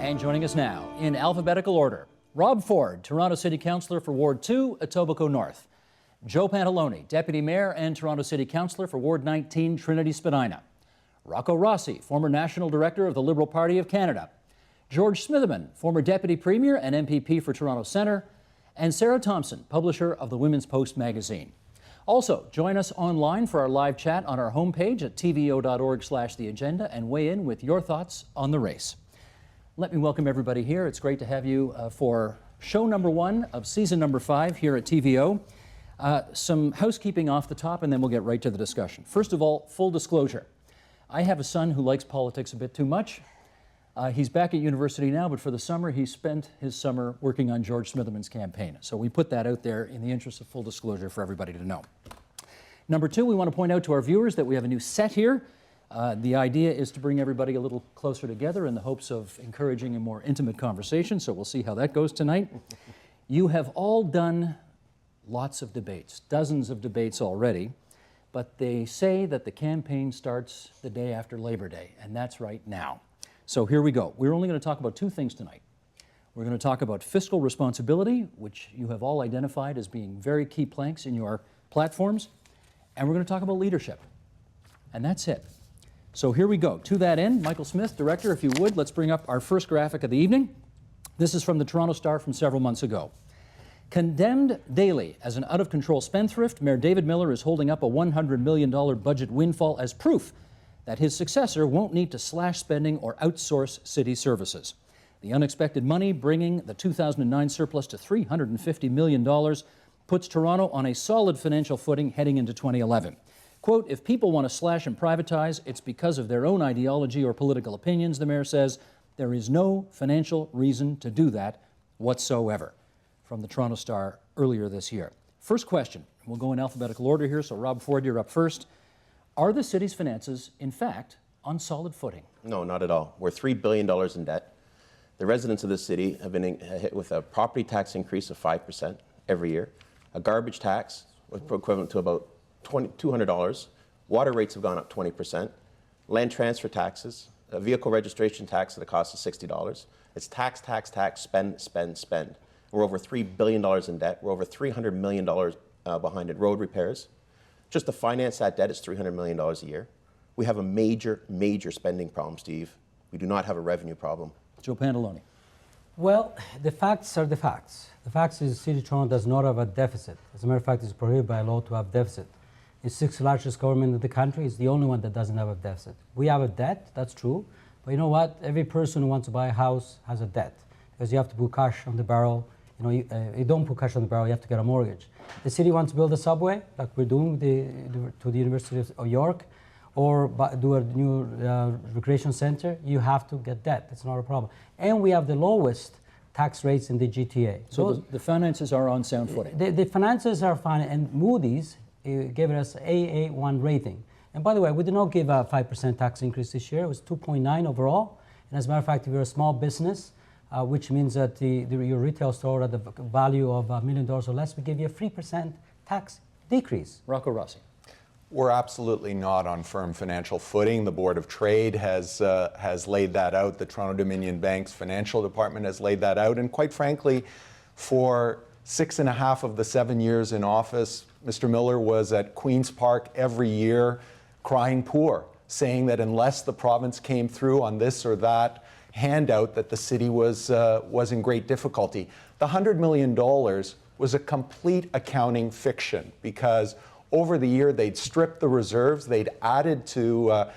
And joining us now, in alphabetical order, Rob Ford, Toronto City Councillor for Ward 2, Etobicoke North. Joe Pantalone, Deputy Mayor and Toronto City Councillor for Ward 19, Trinity Spadina. Rocco Rossi, former National Director of the Liberal Party of Canada. George Smitherman, former Deputy Premier and MPP for Toronto Centre. And Sarah Thompson, publisher of the Women's Post magazine. Also, join us online for our live chat on our homepage at tvo.org/theagenda and weigh in with your thoughts on the race. Let me welcome everybody here. It's great to have you for show number 1 of season number 5 here at TVO. Some housekeeping off the top, and then we'll get right to the discussion. First of all, full disclosure. I have a son who likes politics a bit too much. He's back at university now, but for the summer, he spent his summer working on George Smitherman's campaign. So we put that out there in the interest of full disclosure for everybody to know. Number 2, we want to point out to our viewers that we have a new set here. The idea is to bring everybody a little closer together in the hopes of encouraging a more intimate conversation, so we'll see how that goes tonight. You have all done lots of debates, dozens of debates already, but they say that the campaign starts the day after Labor Day, and that's right now. So here we go. We're only going to talk about 2 things tonight. We're going to talk about fiscal responsibility, which you have all identified as being very key planks in your platforms, and we're going to talk about leadership, and that's it. So here we go. To that end, Michael Smith, Director, if you would, let's bring up our first graphic of the evening. This is from the Toronto Star from several months ago. Condemned daily as an out-of-control spendthrift, Mayor David Miller is holding up a $100 million budget windfall as proof that his successor won't need to slash spending or outsource city services. The unexpected money, bringing the 2009 surplus to $350 million, puts Toronto on a solid financial footing heading into 2011. Quote, if people want to slash and privatize, it's because of their own ideology or political opinions, the mayor says. There is no financial reason to do that whatsoever. From the Toronto Star earlier this year. First question, we'll go in alphabetical order here, so Rob Ford, you're up first. Are the city's finances, in fact, on solid footing? No, not at all. We're $3 billion in debt. The residents of the city have been hit with a property tax increase of 5% every year, a garbage tax equivalent to about $200. Water rates have gone up 20%. Land transfer taxes, a vehicle registration tax at a cost of $60. It's tax, tax, tax, spend, spend, spend. We're over $3 billion in debt. We're over $300 million behind in road repairs. Just to finance that debt is $300 million a year. We have a major, major spending problem, Steve. We do not have a revenue problem. Joe Pantalone. Well, the facts are the facts. The facts is the City of Toronto does not have a deficit. As a matter of fact, it's prohibited by law to have deficit. It's the 6th largest government in the country. It's the only one that doesn't have a deficit. We have a debt, that's true. But you know what? Every person who wants to buy a house has a debt because you have to put cash on the barrel. You know, you don't put cash on the barrel, you have to get a mortgage. The city wants to build a subway, like we're doing to the University of York, or do a new recreation center, you have to get debt. It's not a problem. And we have the lowest tax rates in the GTA. So the finances are on sound footing. The finances are fine, and Moody's gave us AA1 rating. And by the way, we did not give a 5% tax increase this year. It was 2.9 overall. And as a matter of fact, if you're a small business, which means that your retail store at the value of $1 million or less, we give you a 3% tax decrease. Rocco Rossi. We're absolutely not on firm financial footing. The Board of Trade has laid that out. The Toronto Dominion Bank's financial department has laid that out. And quite frankly, for 6.5 of the 7 years in office, Mr. Miller was at Queen's Park every year crying poor, saying that unless the province came through on this or that handout, that the city was in great difficulty. The $100 million was a complete accounting fiction because over the year they'd stripped the reserves, they'd added to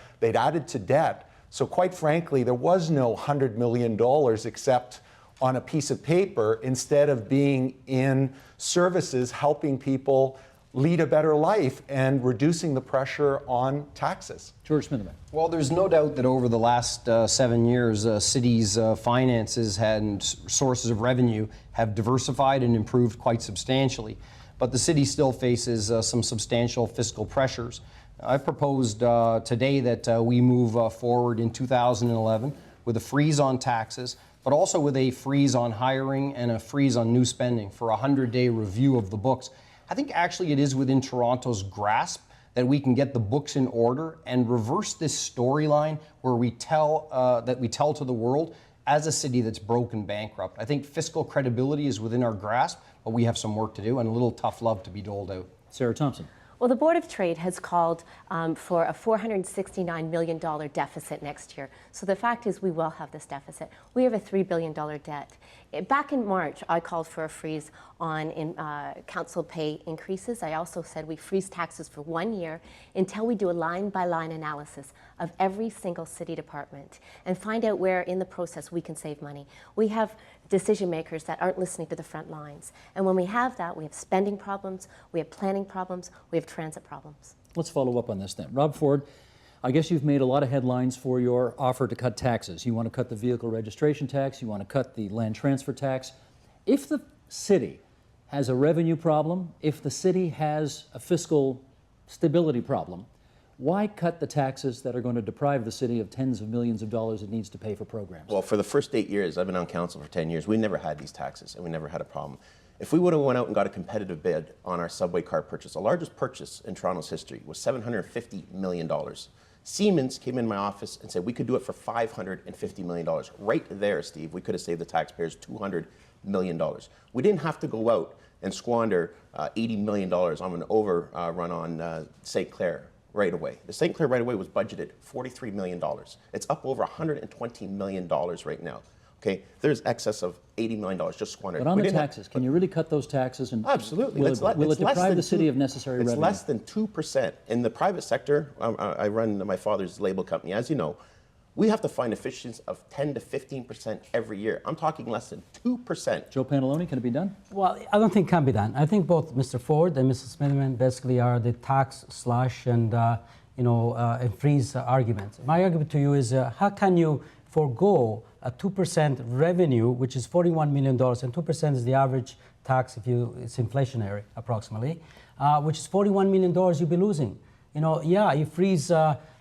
debt. So quite frankly, there was no $100 million except on a piece of paper instead of being in services helping people lead a better life and reducing the pressure on taxes. George Smitherman. Well, there's no doubt that over the last 7 years, cities' finances and sources of revenue have diversified and improved quite substantially. But the city still faces some substantial fiscal pressures. I proposed today that we move forward in 2011 with a freeze on taxes, but also with a freeze on hiring and a freeze on new spending for a 100-day review of the books. I think actually it is within Toronto's grasp that we can get the books in order and reverse this storyline where we tell to the world as a city that's broken bankrupt. I think fiscal credibility is within our grasp, but we have some work to do and a little tough love to be doled out. Sarah Thompson. Well, the Board of Trade has called for a $469 million deficit next year. So the fact is we will have this deficit. We have a $3 billion debt. Back in March, I called for a freeze on council pay increases. I also said we freeze taxes for 1 year until we do a line-by-line analysis of every single city department and find out where in the process we can save money. We have decision makers that aren't listening to the front lines. And when we have that, we have spending problems, we have planning problems, we have transit problems. Let's follow up on this then. Rob Ford, I guess you've made a lot of headlines for your offer to cut taxes. You want to cut the vehicle registration tax, you want to cut the land transfer tax. If the city has a revenue problem, if the city has a fiscal stability problem, why cut the taxes that are going to deprive the city of tens of millions of dollars it needs to pay for programs? Well, for the first 8 years, I've been on council for 10 years, we never had these taxes and we never had a problem. If we would have went out and got a competitive bid on our subway car purchase, the largest purchase in Toronto's history was $750 million. Siemens came in my office and said we could do it for $550 million. Right there, Steve, we could have saved the taxpayers $200 million. We didn't have to go out and squander $80 million on an overrun on St. Clair right away. The St. Clair right away was budgeted $43 million. It's up over $120 million right now. Okay, there's excess of $80 million just squandered. But on the taxes, can you really cut those taxes? And absolutely. Will it deprive the city of necessary revenue? It's less than 2%. In the private sector, I run my father's label company. As you know, we have to find efficiencies of 10 to 15% every year. I'm talking less than 2%. Joe Pantalone, can it be done? Well, I don't think it can be done. I think both Mr. Ford and Mrs. Smithman basically are the tax slash and and freeze arguments. My argument to you is how can you forego a 2% revenue, which is $41 million, and 2% is the average tax if it's inflationary approximately, which is $41 million you'll be losing. You freeze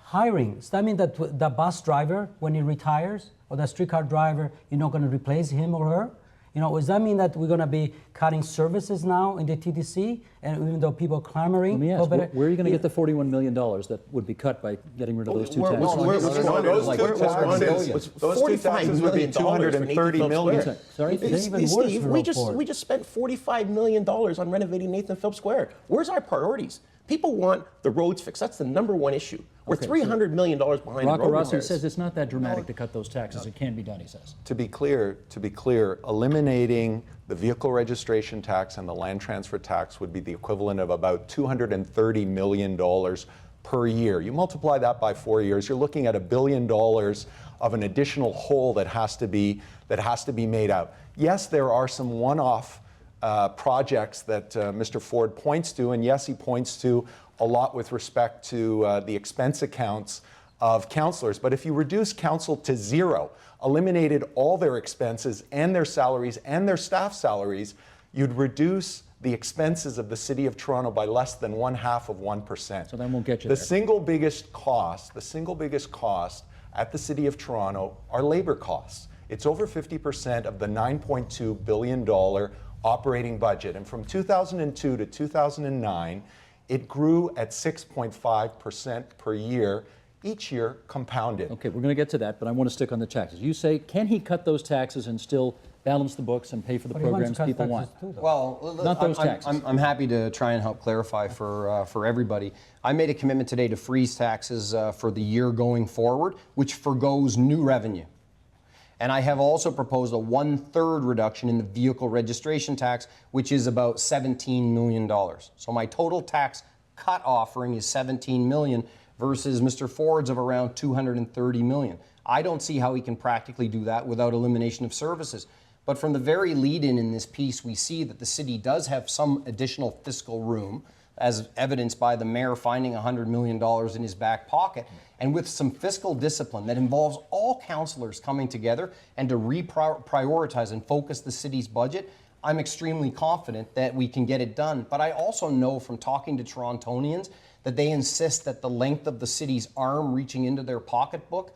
hiring. Does that mean that the bus driver, when he retires, or the streetcar driver, you're not going to replace him or her? Does that mean that we're going to be cutting services now in the TTC, and even though people are clamoring? Let me ask, where are you going to get the $41 million that would be cut by getting rid of those two taxes? Those two taxes would be $230 million. Sorry, Steve, we just spent $45 million on renovating Nathan Phillips Square. Where's our priorities? People want the roads fixed. That's the number one issue. We're $300 million behind Rocco the road Rossi repairs. says it's not that dramatic to cut those taxes. It can be done, he says. To be clear, eliminating the vehicle registration tax and the land transfer tax would be the equivalent of about $230 million per year. You multiply that by 4 years, you're looking at $1 billion of an additional hole that has to be made out. Yes, there are some one-off projects that Mr. Ford points to, and yes, he points to a lot with respect to the expense accounts of councillors. But if you reduce council to zero, eliminated all their expenses and their salaries and their staff salaries, you'd reduce the expenses of the City of Toronto by less than 0.5%. So that won't get you the there. single biggest cost at the City of Toronto are labor costs. It's over 50% of the $9.2 billion operating budget. And from 2002 to 2009, it grew at 6.5% per year, each year compounded. Okay, we're going to get to that, but I want to stick on the taxes. You say, can he cut those taxes and still balance the books and pay for the programs people want? Well, not those taxes. I'm happy to try and help clarify for everybody. I made a commitment today to freeze taxes for the year going forward, which forgoes new revenue. And I have also proposed a 1/3 reduction in the vehicle registration tax, which is about $17 million. So my total tax cut offering is $17 million versus Mr. Ford's of around $230 million. I don't see how he can practically do that without elimination of services. But from the very lead-in in this piece, we see that the city does have some additional fiscal room, as evidenced by the mayor finding $100 million in his back pocket. And with some fiscal discipline that involves all councillors coming together and to reprioritize and focus the city's budget, I'm extremely confident that we can get it done. But I also know from talking to Torontonians that they insist that the length of the city's arm reaching into their pocketbook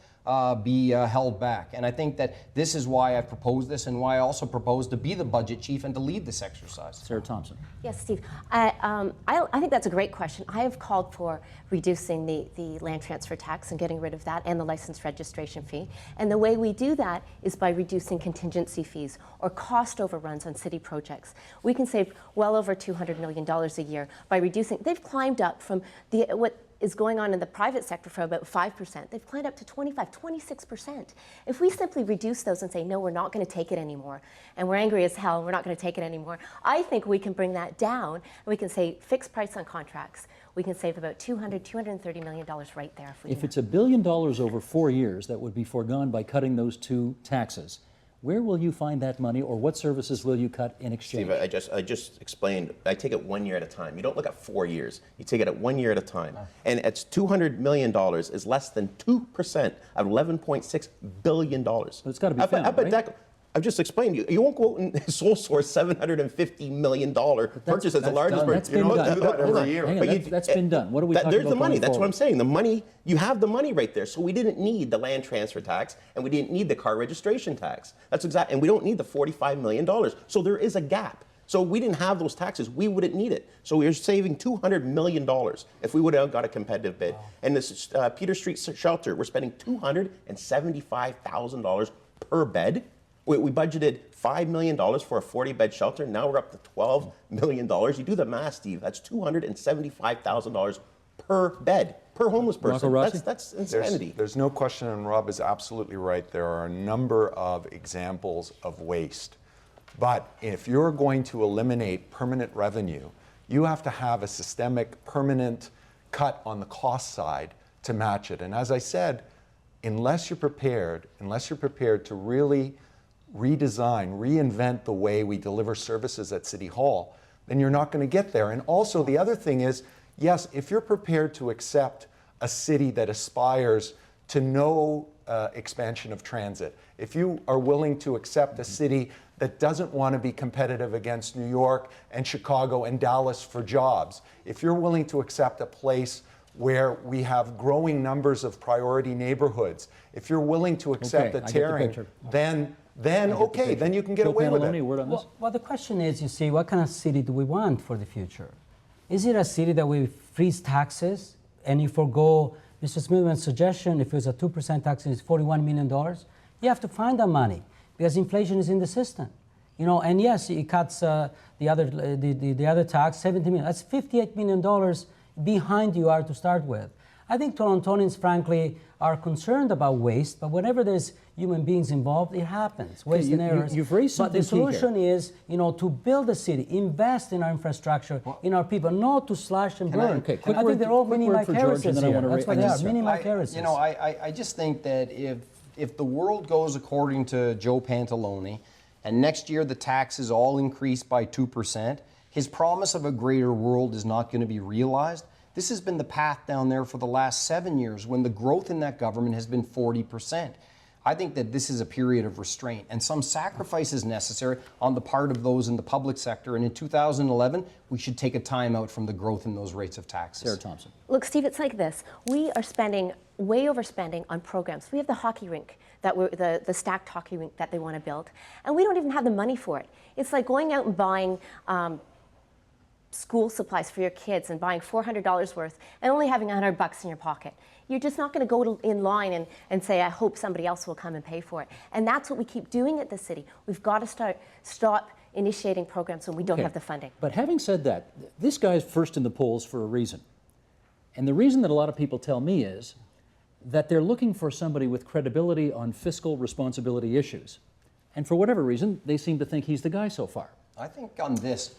be held back. And I think that this is why I proposed this and why I also proposed to be the budget chief and to lead this exercise. Sarah Thompson. Yes, Steve. I think that's a great question. I have called for reducing the land transfer tax and getting rid of that and the license registration fee. And the way we do that is by reducing contingency fees or cost overruns on city projects. We can save well over $200 million a year by reducing. They've climbed up from what is going on in the private sector for about 5%. They've climbed up to 25, 26%. If we simply reduce those and say, no, we're not going to take it anymore, and we're angry as hell, we're not going to take it anymore, I think we can bring that down, and we can say fixed price on contracts. We can save about $230 million right there. If it's $1 billion over 4 years that would be foregone by cutting those two taxes, where will you find that money, or what services will you cut in exchange? Steve, I just explained, I take it 1 year at a time. You don't look at 4 years. You take it at 1 year at a time. And it's $200 million is less than 2% of $11.6 billion. But it's got to be found, right? I've just explained to you. You won't go out and sole source $750 million purchase as the largest done. That's been done. do that every year. Hang on, that's been done. What are we talking There's about the money. going That's what forward? I'm saying. The money, you have the money right there. So we didn't need the land transfer tax, and we didn't need the car registration tax. That's exact. And we don't need the $45 million. So there is a gap. So we didn't have those taxes. We wouldn't need it. So we're saving $200 million if we would have got a competitive bid. And this Peter Street shelter, we're spending $275,000 per bed. We budgeted $5 million for a 40-bed shelter. Now we're up to $12 million. You do the math, Steve. That's $275,000 per bed, per homeless person. That's insanity. There's no question, and Rob is absolutely right. There are a number of examples of waste. But if you're going to eliminate permanent revenue, you have to have a systemic, permanent cut on the cost side to match it. And as I said, unless you're prepared to really redesign, reinvent the way we deliver services at City Hall, then you're not going to get there. And also the other thing is, yes, if you're prepared to accept a city that aspires to no expansion of transit, if you are willing to accept a city that doesn't want to be competitive against New York and Chicago and Dallas for jobs, if you're willing to accept a place where we have growing numbers of priority neighborhoods, if you're willing to accept the tearing, then you can get away with it. Word on this? Well, the question is, you see, what kind of city do we want for the future? Is it a city that we freeze taxes and you forego Mr. Smithman's suggestion, if it was a 2% tax, it's $41 million? You have to find that money because inflation is in the system. You know, and yes, it cuts the other tax, $70 million. That's $58 million behind you are to start with. I think Torontonians, frankly, are concerned about waste, but whenever there's human beings involved, it happens. Waste and errors. You've raised something But the solution is, you know, to build a city, invest in our infrastructure, in our people, not to slash and burn. Quick I think they're all mini Mike Harris's here. That's what they are, mini Mike Harris's. You know, I just think that if the world goes according to Joe Pantalone, and next year the taxes all increase by 2%, his promise of a greater world is not going to be realized. This has been the path down there for the last 7 years when the growth in that government has been 40%. I think that this is a period of restraint and some sacrifice is necessary on the part of those in the public sector. And in 2011, we should take a time out from the growth in those rates of taxes. Sarah Thompson. Look, Steve, it's like this. We are spending, way overspending on programs. We have the hockey rink, the stacked hockey rink that they want to build, and we don't even have the money for it. It's like going out and buying school supplies for your kids and buying $400 worth and only having $100 in your pocket. You're just not going to go in line and say, I hope somebody else will come and pay for it. And that's what we keep doing at the city. We've got to stop initiating programs when we don't have the funding. But having said that, this guy's first in the polls for a reason. And the reason that a lot of people tell me is that they're looking for somebody with credibility on fiscal responsibility issues. And for whatever reason, they seem to think he's the guy so far. I think on this,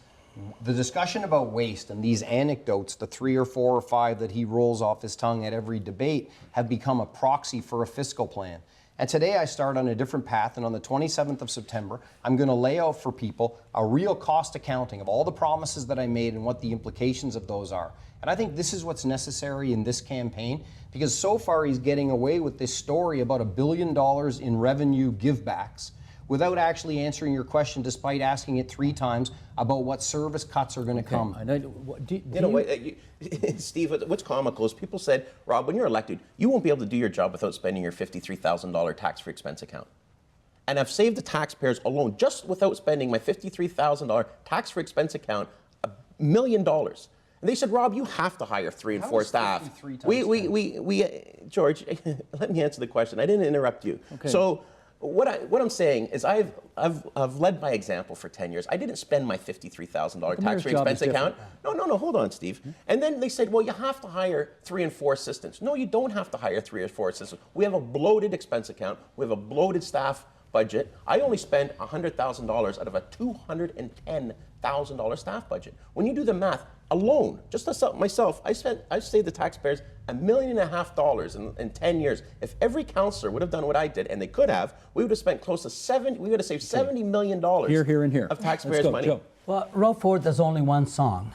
the discussion about waste and these anecdotes, the 3 or 4 or 5 that he rolls off his tongue at every debate, have become a proxy for a fiscal plan. And today I start on a different path, and on the 27th of September, I'm going to lay out for people a real cost accounting of all the promises that I made and what the implications of those are. And I think this is what's necessary in this campaign, because so far he's getting away with this story about $1 billion in revenue givebacks, without actually answering your question, despite asking it 3 times about what service cuts are going to come. I know, do You know what, Steve, what's comical is people said, Rob, when you're elected, you won't be able to do your job without spending your $53,000 tax-free expense account. And I've saved the taxpayers alone, just without spending my $53,000 tax-free expense account, $1 million. And they said, Rob, you have to hire 3 and 4 staff. 53 times George, let me answer the question. I didn't interrupt you. Okay. So what I'm saying is I've led by example for 10 years. I didn't spend my $53,000 tax-free expense account. No, hold on, Steve. And then they said, well, you have to hire 3 and 4 assistants. No, you don't have to hire 3 or 4 assistants. We have a bloated expense account. We have a bloated staff budget. I only spend $100,000 out of a $210,000 staff budget. When you do the math alone, just as myself, I've saved the taxpayers $1.5 million in 10 years. If every councillor would have done what I did, and they could have, we would have spent close to we would have saved $70 million Here, and here. of taxpayers' money. Joe. Well, Rob Ford has only one song: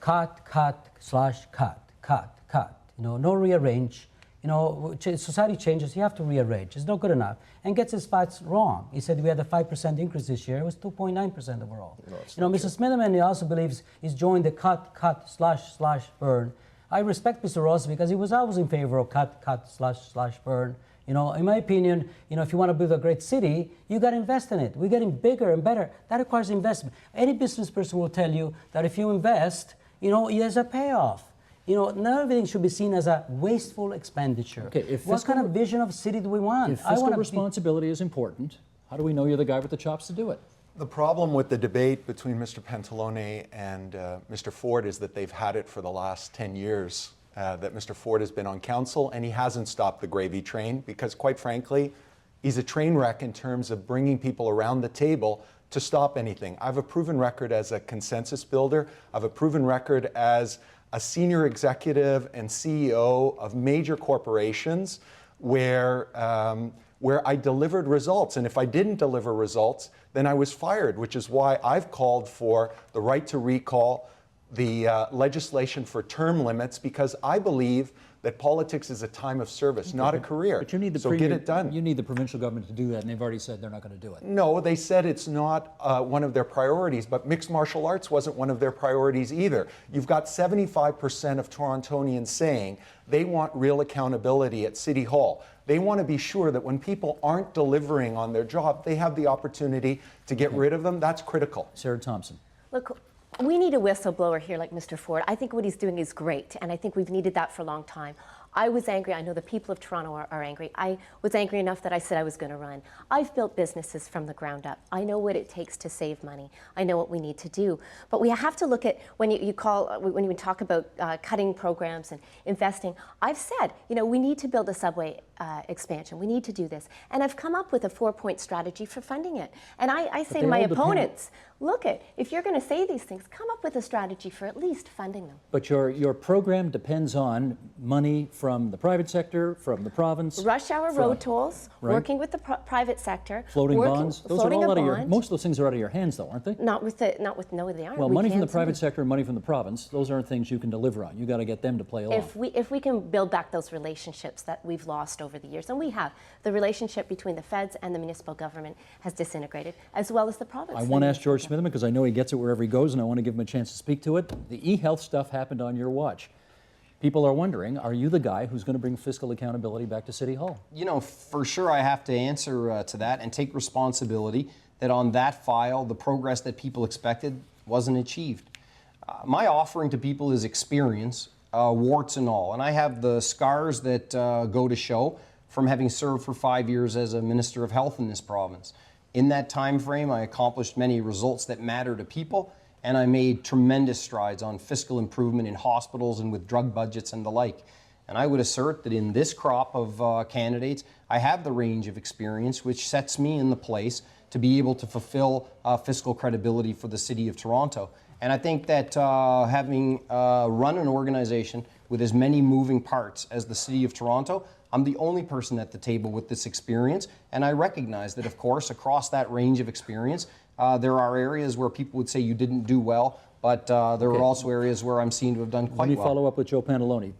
cut, cut, slash, cut, cut, cut. You know, no rearrange. You know, society changes, you have to rearrange. It's not good enough. And gets his facts wrong. He said we had a 5% increase this year. It was 2.9% overall. No, Mr. Smitherman, he also believes he's joined the cut, cut, slash, burn. I respect Mr. Ross because he was always in favor of cut, cut, slash, burn. You know, in my opinion, you know, if you want to build a great city, you got to invest in it. We're getting bigger and better. That requires investment. Any business person will tell you that if you invest, you know, there's a payoff. You know, not everything should be seen as a wasteful expenditure. Okay, what kind of vision of city do we want? If fiscal responsibility is important, how do we know you're the guy with the chops to do it? The problem with the debate between Mr. Pantalone and Mr. Ford is that they've had it for the last 10 years, that Mr. Ford has been on council and he hasn't stopped the gravy train because, quite frankly, he's a train wreck in terms of bringing people around the table to stop anything. I have a proven record as a consensus builder. I have a proven record as a senior executive and CEO of major corporations where I delivered results. And if I didn't deliver results, then I was fired, which is why I've called for the right to recall, the legislation for term limits, because I believe that politics is a time of service, not a career. But you need the so get it done. You need the provincial government to do that, and they've already said they're not going to do it. No, they said it's not one of their priorities, but mixed martial arts wasn't one of their priorities either. You've got 75% of Torontonians saying they want real accountability at City Hall. They want to be sure that when people aren't delivering on their job, they have the opportunity to get rid of them. That's critical. Sarah Thompson. Look, we need a whistleblower here like Mr. Ford. I think what he's doing is great, and I think we've needed that for a long time. I was angry. I know the people of Toronto are angry. I was angry enough that I said I was going to run. I've built businesses from the ground up. I know what it takes to save money. I know what we need to do. But we have to look at when you talk about cutting programs and investing. I've said, you know, we need to build a subway expansion. We need to do this. And I've come up with a 4-point strategy for funding it. And I say to my opponents, look, if you're going to say these things, come up with a strategy for at least funding them. But your program depends on money from the private sector, from the province. Rush hour road tolls, right. Working with the private sector. Floating bonds. Those are all out of your, bond. Most of those things are out of your hands, though, aren't they? No, they aren't. Well, money from the private sector and money from the province, those aren't things you can deliver on. You got to get them to play along. If we can build back those relationships that we've lost over the years, and we have, the relationship between the feds and the municipal government has disintegrated, as well as the province. I want to ask George Smitherman, because I know he gets it wherever he goes, and I want to give him a chance to speak to it. The e-health stuff happened on your watch. People are wondering, are you the guy who's going to bring fiscal accountability back to City Hall? You know, for sure I have to answer to that and take responsibility that on that file, the progress that people expected wasn't achieved. My offering to people is experience, warts and all. And I have the scars that go to show from having served for 5 years as a Minister of Health in this province. In that time frame, I accomplished many results that matter to people, and I made tremendous strides on fiscal improvement in hospitals and with drug budgets and the like. And I would assert that in this crop of candidates, I have the range of experience which sets me in the place to be able to fulfill fiscal credibility for the City of Toronto. And I think that having run an organization with as many moving parts as the City of Toronto, I'm the only person at the table with this experience, and I recognize that, of course, across that range of experience, there are areas where people would say you didn't do well, but there are also areas where I'm seen to have done quite well. Let me follow up with Joe Pantalone.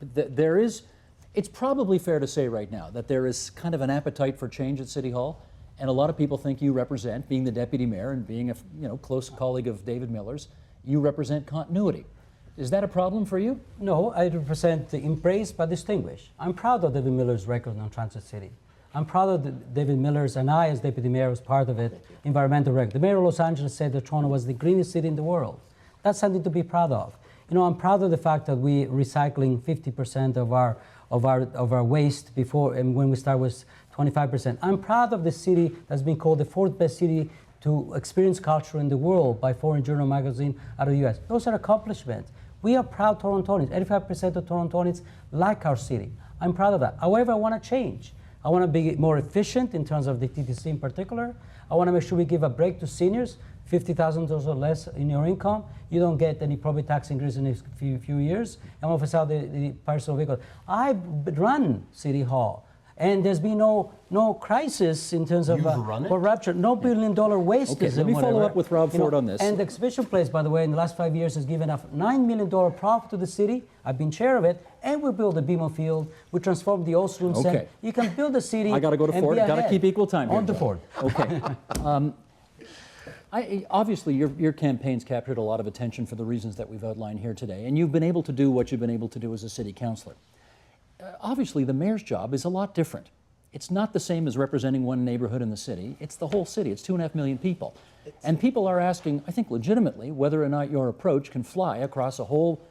It's probably fair to say right now that there is kind of an appetite for change at City Hall. And a lot of people think you represent, being the deputy mayor and being a close colleague of David Miller's, you represent continuity. Is that a problem for you? No, I represent the embraced but distinguished. I'm proud of David Miller's record on Transit City. I'm proud of David Miller's, and I as deputy mayor was part of it, environmental record. The mayor of Los Angeles said that Toronto was the greenest city in the world. That's something to be proud of. I'm proud of the fact that we're recycling 50% of our waste before, and when we start with 25%. I'm proud of the city that's been called the fourth best city to experience culture in the world by Foreign Journal magazine out of the US. Those are accomplishments. We are proud Torontonians. 85% of Torontonians like our city. I'm proud of that. However, I want to change. I want to be more efficient in terms of the TTC in particular. I want to make sure we give a break to seniors, $50,000 or less in your income. You don't get any property tax increase in the next few years. And we'll sell the personal vehicle. I run City Hall. And there's been no crisis in terms of corruption, no billion-dollar waste. Okay, let me follow up with Rob Ford on this. And the exhibition place, by the way, in the last 5 years has given a $9 million profit to the city. I've been chair of it, and we built the BMO Field. We transformed the Ostrom Center. You can build a city. I got to go to Ford. Got to keep equal time here. On to Ford. Okay. Obviously, your campaign's captured a lot of attention for the reasons that we've outlined here today, and you've been able to do what you've been able to do as a city councillor. Obviously, the mayor's job is a lot different. It's not the same as representing one neighborhood in the city. It's the whole city. It's 2.5 million people. And people are asking, I think legitimately, whether or not your approach can fly across a whole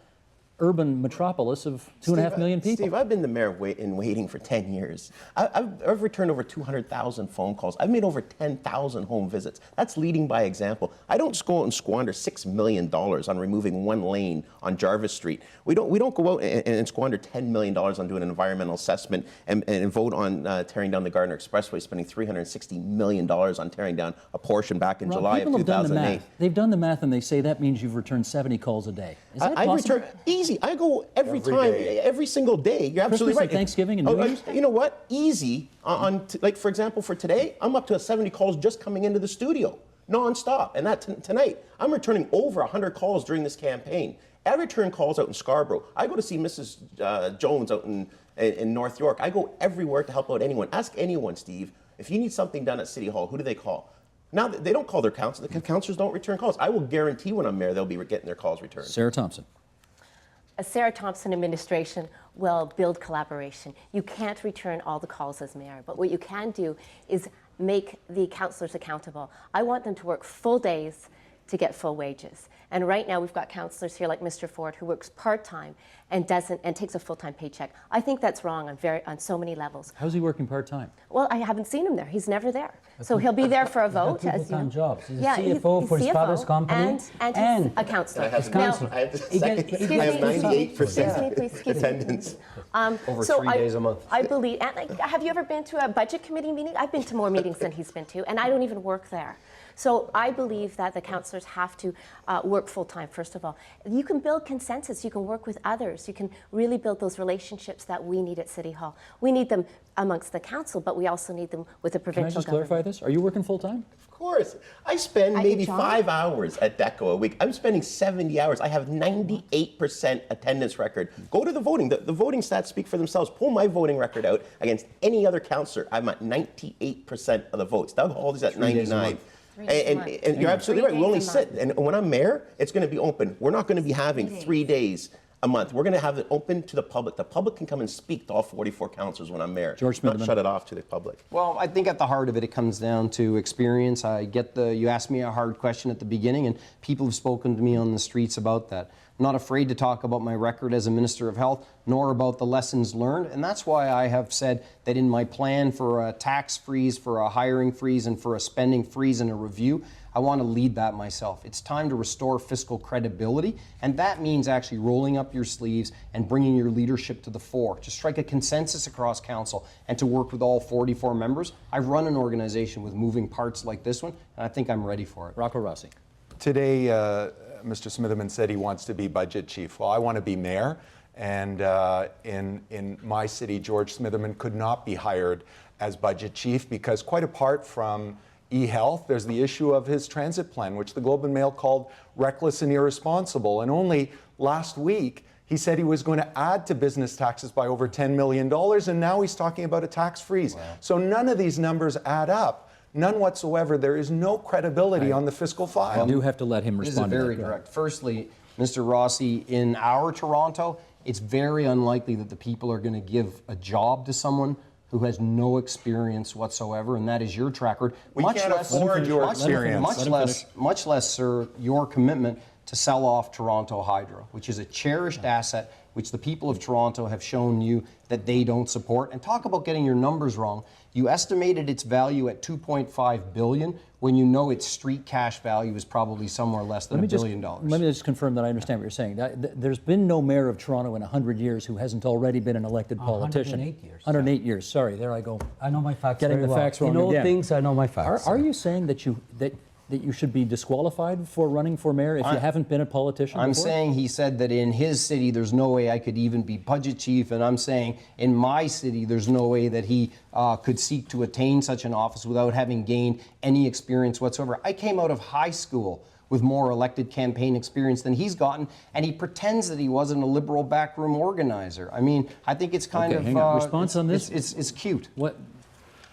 urban metropolis of 2.5 million people. Steve, I've been the mayor in waiting for 10 years. I've returned over 200,000 phone calls. I've made over 10,000 home visits. That's leading by example. I don't just go out and squander $6 million on removing one lane on Jarvis Street. We don't go out and squander $10 million on doing an environmental assessment and vote on tearing down the Gardner Expressway, spending $360 million on tearing down a portion back in July of 2008. They've done the math, and they say that means you've returned 70 calls a day. Is that possible? Easy. I go every single day. You're absolutely Christmas right. and Thanksgiving and New Year's? You know what? Easy. Like, for example, for today, I'm up to 70 calls just coming into the studio, nonstop. And that tonight, I'm returning over 100 calls during this campaign. I return calls out in Scarborough. I go to see Mrs. Jones out in North York. I go everywhere to help out anyone. Ask anyone, Steve, if you need something done at City Hall, who do they call? Now, they don't call their council. The councillors don't return calls. I will guarantee when I'm mayor, they'll be getting their calls returned. Sarah Thompson. A Sarah Thompson administration will build collaboration. You can't return all the calls as mayor, but what you can do is make the councillors accountable. I want them to work full days to get full wages. And right now we've got councillors here like Mr. Ford who works part-time and takes a full-time paycheck. I think that's wrong on so many levels. How's he working part-time? Well, I haven't seen him there. He's never there. So he'll be there for a vote. He's got full-time jobs. He's yeah, a CFO he's for his CFO father's company. And he's a councillor. He's councillor. I have 98% attendance. Over 3 days a month. I believe, and have you ever been to a budget committee meeting? I've been to more meetings than he's been to, and I don't even work there. So I believe that the councillors have to work full-time, first of all. You can build consensus. You can work with others. You can really build those relationships that we need at City Hall. We need them amongst the council, but we also need them with the provincial Can I just government. clarify this? Are you working full-time? Of course. I spend maybe 5 hours at DECO a week. I'm spending 70 hours. I have 98% attendance record. Go to the voting. The voting stats speak for themselves. Pull my voting record out against any other councillor. I'm at 98% of the votes. Doug Hall is at 99. And you're absolutely right. We only sit. And when I'm mayor, it's going to be open. We're not going to be having 3 days a month. We're going to have it open to the public. The public can come and speak to all 44 councillors when I'm mayor. George not Smitherman. shut it off to the public. Well, I think at the heart of it, it comes down to experience. You asked me a hard question at the beginning, and people have spoken to me on the streets about that. I'm not afraid to talk about my record as a Minister of Health, nor about the lessons learned. And that's why I have said that in my plan for a tax freeze, for a hiring freeze, and for a spending freeze and a review, I want to lead that myself. It's time to restore fiscal credibility, and that means actually rolling up your sleeves and bringing your leadership to the fore, to strike a consensus across council and to work with all 44 members. I've run an organization with moving parts like this one, and I think I'm ready for it. Rocco Rossi. Today, Mr. Smitherman said he wants to be budget chief. Well, I want to be mayor, and in my city, George Smitherman could not be hired as budget chief because quite apart from e-health, there's the issue of his transit plan, which the Globe and Mail called reckless and irresponsible. And only last week, he said he was going to add to business taxes by over $10 million, and now he's talking about a tax freeze. Wow. So none of these numbers add up. None whatsoever. There is no credibility on the fiscal file. I do have to let him This is respond to that. very Go ahead. direct. Firstly, Mr. Rossi, in our Toronto, it's very unlikely that the people are going to give a job to someone who has no experience whatsoever, and that is your track record. We can't afford your experience. Much less, sir, your commitment to sell off Toronto Hydro, which is a cherished asset, which the people of Toronto have shown you that they don't support. And talk about getting your numbers wrong. You estimated its value at $2.5 billion when you know its street cash value is probably somewhere less than $1 billion. Let me just confirm that I understand what you're saying. There's been no mayor of Toronto in 100 years who hasn't already been an elected politician. 108 years. 108 years. Sorry, there I go. I know my facts Getting very the well. facts wrong In all again. things, I know my facts. Are you saying that you should be disqualified for running for mayor if you haven't been a politician I'm before? saying he said that in his city there's no way I could even be budget chief, and I'm saying in my city there's no way that he could seek to attain such an office without having gained any experience whatsoever. I came out of high school with more elected campaign experience than he's gotten, and he pretends that he wasn't a liberal backroom organizer. I mean, I think it's kind Okay, of hang on. Response on this? It's cute. What?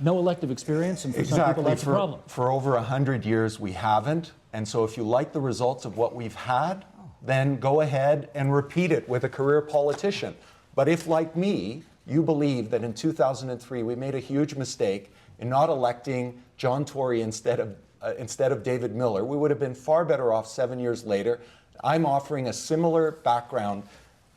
No elective experience, and for some people that's a problem. For over 100 years, we haven't. And so if you like the results of what we've had, then go ahead and repeat it with a career politician. But if, like me, you believe that in 2003 we made a huge mistake in not electing John Tory instead of David Miller, we would have been far better off 7 years later. I'm offering a similar background,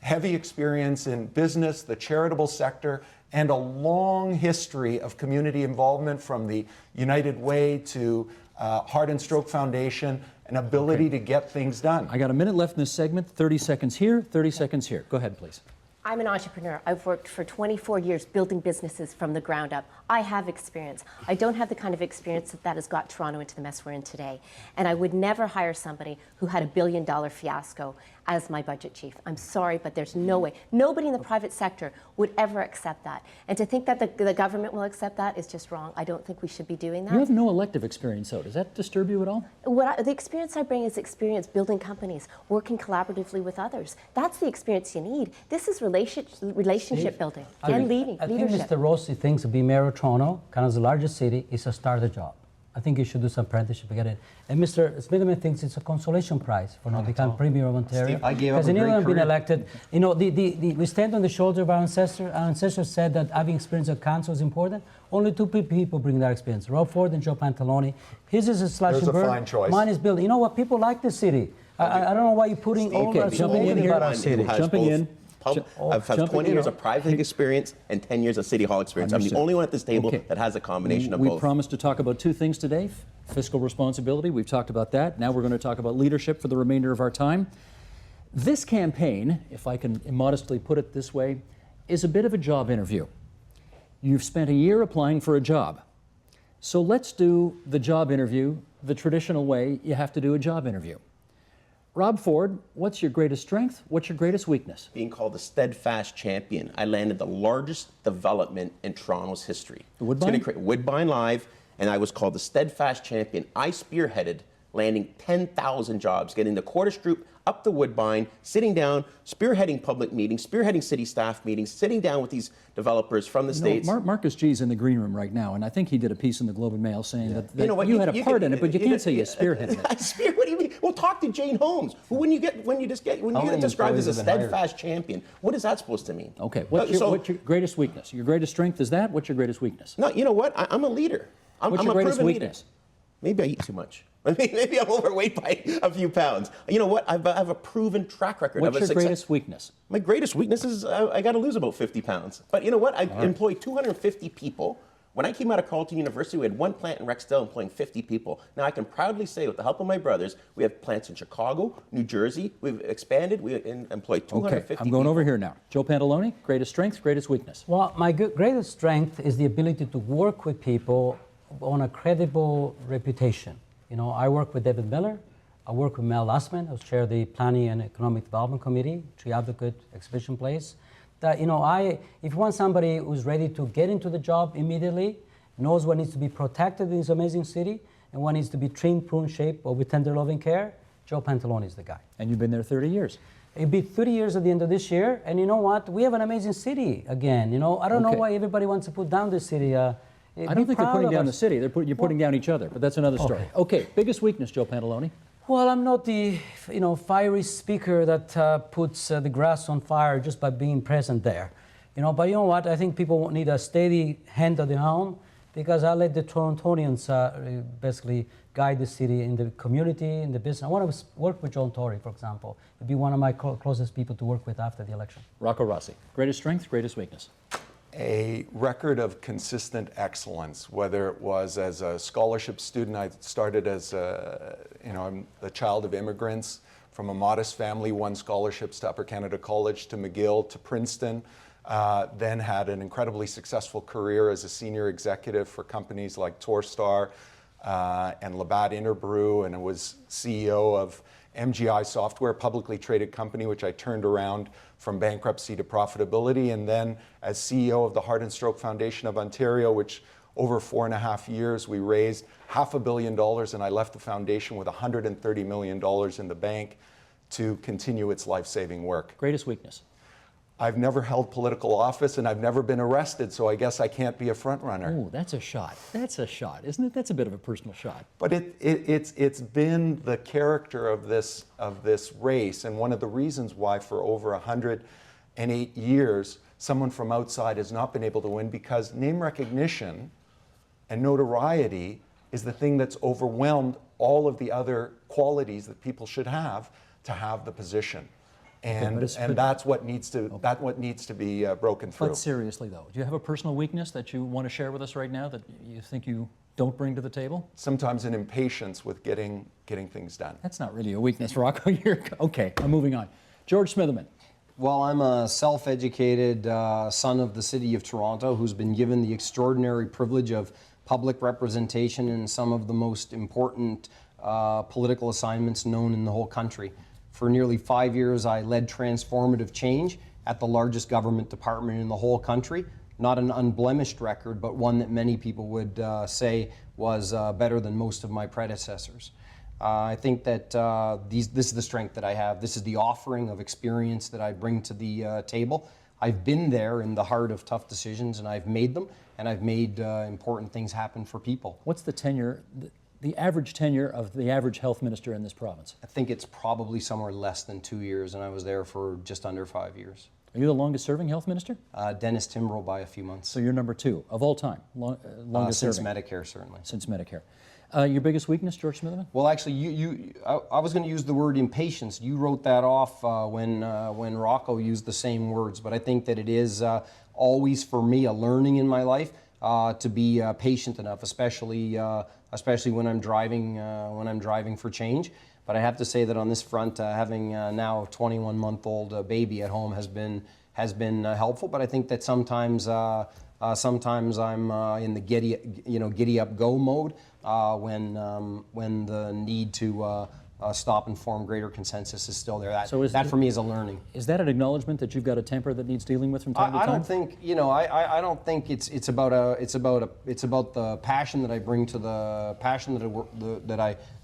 heavy experience in business, the charitable sector, and a long history of community involvement from the United Way to Heart and Stroke Foundation, an ability to get things done. I got a minute left in this segment. 30 seconds here, 30 seconds here. Go ahead, please. I'm an entrepreneur. I've worked for 24 years building businesses from the ground up. I have experience. I don't have the kind of experience that has got Toronto into the mess we're in today. And I would never hire somebody who had $1 billion fiasco as my budget chief. I'm sorry, but there's no way. Nobody in the private sector would ever accept that. And to think that the government will accept that is just wrong. I don't think we should be doing that. You have no elective experience, though. Does that disturb you at all? The experience I bring is experience building companies, working collaboratively with others. That's the experience you need. This is relationship building and leadership. I think Mr. Rossi thinks to be mayor of Toronto, Canada's largest city, is a start a job. I think you should do some apprenticeship to get it. And Mr. Smitherman thinks it's a consolation prize for not becoming Premier of Ontario. Steve, I gave up because a in great England, been career. elected, you know, we stand on the shoulders of our ancestors. Our ancestors said that having experience at council is important. Only two people bring that experience: Rob Ford and Joe Pantalone. His is a slash There's and a burn. fine choice. Mine is building. You know what? People like this city. I don't know why you're putting all that jumping in here. about our city. Jumping in. I've had 20 years of private experience and 10 years of City Hall experience. I'm the Understood. only one at this table Okay. that has a combination of We both. promised to talk about two things today. Fiscal responsibility, we've talked about that. Now we're going to talk about leadership for the remainder of our time. This campaign, if I can immodestly put it this way, is a bit of a job interview. You've spent a year applying for a job. So let's do the job interview the traditional way you have to do a job interview. Rob Ford, what's your greatest strength? What's your greatest weakness? Being called the steadfast champion, I landed the largest development in Toronto's history. The Woodbine? It's gonna create Woodbine Live, and I was called the steadfast champion. I spearheaded landing 10,000 jobs, getting the Quarter Group up the Woodbine, sitting down, spearheading public meetings, spearheading city staff meetings, sitting down with these developers from the States. Marcus G's in the green room right now, and I think he did a piece in the Globe and Mail saying that You know what, you had a part in it, but you can't say you spearheaded it. What do you mean? Well, talk to Jane Holmes, who when you get many described as a employees have been hired? steadfast champion, what is that supposed to mean? Okay, what's your greatest weakness? Your greatest strength is that? What's your greatest weakness? No, you know what? I'm a leader. What's I'm your a greatest proven weakness? Leader. Maybe I eat too much. Maybe I'm overweight by a few pounds. You know what? I have a proven track record. What's of your success. greatest weakness? My greatest weakness is I got to lose about 50 pounds. But you know what? I employed 250 people. When I came out of Carleton University, we had one plant in Rexdale employing 50 people. Now I can proudly say, with the help of my brothers, we have plants in Chicago, New Jersey. We've expanded. We employ 250 Okay, I'm going people. over here now. Joe Pantalone, greatest strength, greatest weakness. Well, my greatest strength is the ability to work with people on a credible reputation. You know, I work with David Miller. I work with Mel Lustman, who's chair of the Planning and Economic Development Committee, Tree Advocate Exhibition Place. That, you know, if you want somebody who's ready to get into the job immediately, knows what needs to be protected in this amazing city, and what needs to be trimmed, pruned, shaped, or with tender loving care, Joe Pantalone is the guy. And you've been there 30 years. It'll be 30 years at the end of this year, and you know what? We have an amazing city again. You know, I don't know Okay. why everybody wants to put down this city. I don't think they're putting down the city. You're putting down each other, but that's another story. Okay, biggest weakness, Joe Pantalone? Well, I'm not the fiery speaker that puts the grass on fire just by being present there. But you know what? I think people need a steady hand at the helm, because I let the Torontonians basically guide the city in the community, in the business. I want to work with John Tory, for example. He'd be one of my closest people to work with after the election. Rocco Rossi, greatest strength, greatest weakness? A record of consistent excellence, whether it was as a scholarship student. I started as I'm the child of immigrants from a modest family, won scholarships to Upper Canada College, to McGill, to Princeton, then had an incredibly successful career as a senior executive for companies like Torstar and Labatt Interbrew, and I was CEO of MGI Software, publicly traded company, which I turned around from bankruptcy to profitability, and then as CEO of the Heart and Stroke Foundation of Ontario, which over 4.5 years we raised $500 million, and I left the foundation with $130 million in the bank to continue its life-saving work. Greatest weakness? I've never held political office, and I've never been arrested, so I guess I can't be a front runner. Oh, that's a shot. That's a shot, isn't it? That's a bit of a personal shot. But it's been the character of this race, and one of the reasons why for over 108 years someone from outside has not been able to win, because name recognition and notoriety is the thing that's overwhelmed all of the other qualities that people should have to have the position. And, that's what needs to be broken through. But seriously, though, do you have a personal weakness that you want to share with us right now that you think you don't bring to the table? Sometimes an impatience with getting things done. That's not really a weakness, Rocco. Okay, I'm moving on. George Smitherman. Well, I'm a self-educated son of the City of Toronto who's been given the extraordinary privilege of public representation in some of the most important political assignments known in the whole country. For nearly 5 years, I led transformative change at the largest government department in the whole country. Not an unblemished record, but one that many people would say was better than most of my predecessors. I think that this is the strength that I have. This is the offering of experience that I bring to the table. I've been there in the heart of tough decisions, and I've made them, and I've made important things happen for people. What's the tenure, the average tenure of the average health minister in this province? I think it's probably somewhere less than 2 years, and I was there for just under 5 years. Are you the longest serving health minister? Dennis Timbrell by a few months. So you're number 2 of all time, longest since serving? Medicare, certainly. Since Medicare. Your biggest weakness, George Smitherman? Well, actually, I was going to use the word impatience. You wrote that off when Rocco used the same words, but I think that it is always, for me, a learning in my life to be patient enough, especially when I'm driving for change. But I have to say that on this front, having now a 21-month-old baby at home has been helpful. But I think that sometimes I'm in the giddy up go mode when the need to stop and form greater consensus is still there. That for me is a learning. Is that an acknowledgement that you've got a temper that needs dealing with from time to time? I don't think I don't think it's about the passion that I bring to the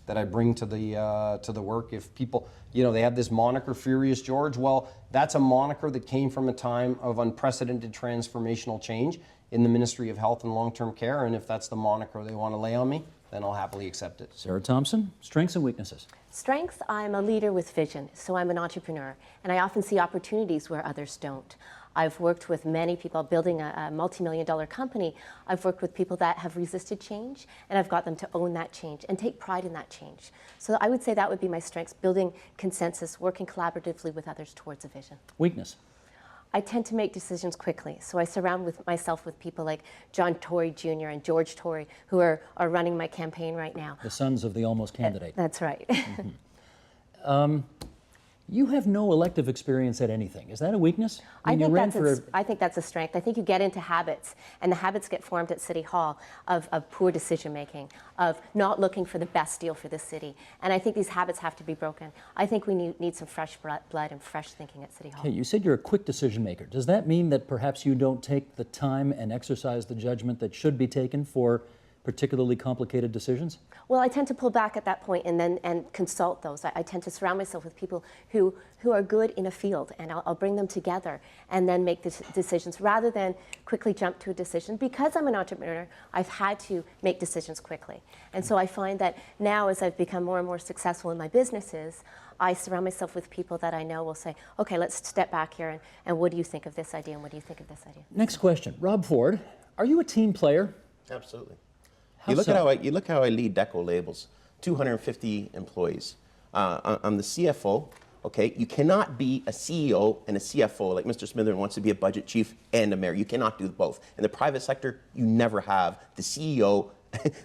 that I bring to the work. If people, they have this moniker, Furious George. Well, that's a moniker that came from a time of unprecedented transformational change in the Ministry of Health and Long-Term Care, and if that's the moniker they want to lay on me, then I'll happily accept it. Sarah Thompson, strengths and weaknesses. Strength, I'm a leader with vision, so I'm an entrepreneur, and I often see opportunities where others don't. I've worked with many people building a multi-million-dollar company. I've worked with people that have resisted change, and I've got them to own that change and take pride in that change. So I would say that would be my strengths: building consensus, working collaboratively with others towards a vision. Weakness. I tend to make decisions quickly, so I surround myself with people like John Tory Jr. and George Tory, who are running my campaign right now. The sons of the almost candidate. That's right. Mm-hmm. You have no elective experience at anything. Is that a weakness? I think that's a strength. I think you get into habits, and the habits get formed at City Hall of poor decision making, of not looking for the best deal for the city. And I think these habits have to be broken. I think we need some fresh blood and fresh thinking at City Hall. Okay, you said you're a quick decision maker. Does that mean that perhaps you don't take the time and exercise the judgment that should be taken for particularly complicated decisions? Well, I tend to pull back at that point and consult those. I tend to surround myself with people who are good in a field, and I'll bring them together and then make the decisions rather than quickly jump to a decision. Because I'm an entrepreneur, I've had to make decisions quickly. And so I find that now, as I've become more and more successful in my businesses, I surround myself with people that I know will say, okay, let's step back here, and what do you think of this idea, and what do you think of this idea? Next question. Rob Ford, are you a team player? Absolutely. How You look so? at how I lead Deco Labels, 250 employees. I'm the CFO. Okay, you cannot be a CEO and a CFO like Mr. Smitherman wants to be a budget chief and a mayor. You cannot do both. In the private sector, you never have the CEO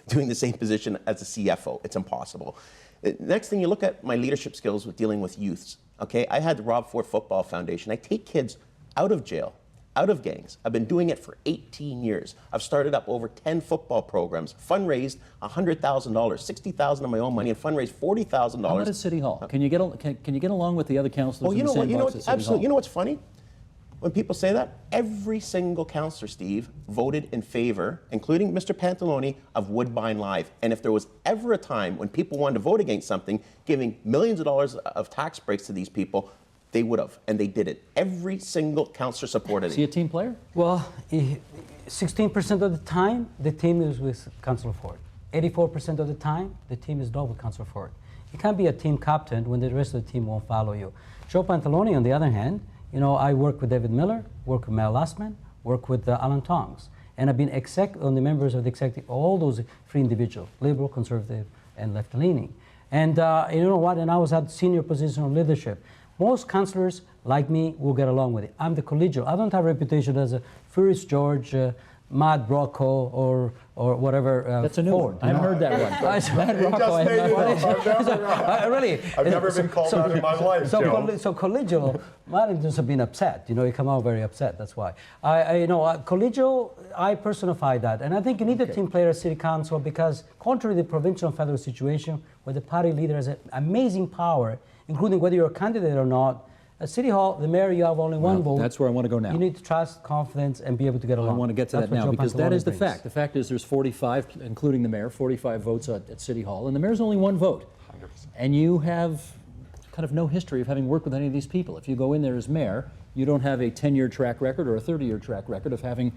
doing the same position as the CFO. It's impossible. Next thing, you look at my leadership skills with dealing with youths. Okay, I had the Rob Ford Football Foundation. I take kids out of jail, out of gangs. I've been doing it for 18 years. I've started up over 10 football programs, fundraised $100,000, $60,000 of my own money, and fundraised $40,000. How about at City Hall? Can you get along with the other councillors in the sandbox at City absolutely. Hall? You know what's funny? When people say that, every single councillor, Steve, voted in favor, including Mr. Pantalone, of Woodbine Live. And if there was ever a time when people wanted to vote against something, giving millions of dollars of tax breaks to these people, they would have, and they did it. Every single councillor supported Is he a it. team player? Well, 16% of the time, the team is with Councillor Ford. 84% of the time, the team is not with Councillor Ford. You can't be a team captain when the rest of the team won't follow you. Joe Pantalone, on the other hand, you know, I work with David Miller, work with Mel Lastman, work with Alan Tongs. And I've been on the members of the executive, all those three individuals, liberal, conservative, and left-leaning. And you know what, and I was at senior position of leadership. Most councillors, like me, will get along with it. I'm the collegial. I don't have a reputation as a Furious George, Matt Rocco, or whatever. That's a new Ford, one. I haven't heard that one. Matt Rocco, I have not heard. Really? I've never been called that in my life, Joe. So collegial, Martingtons have been upset. You know, you come out very upset. That's why. Collegial, I personify that, and I think you need a team player at City Council because, contrary to the provincial and federal situation, where the party leader has an amazing power, including whether you're a candidate or not. At City Hall, the mayor, you have only one vote. That's where I want to go now. You need to trust, confidence, and be able to get along. I want to get to That's that what now Joe because that Pantalone is the brings. fact. The fact is there's 45, including the mayor, 45 votes at City Hall, and the mayor's only one vote. 100%. And you have kind of no history of having worked with any of these people. If you go in there as mayor, you don't have a 10-year track record or a 30-year track record of having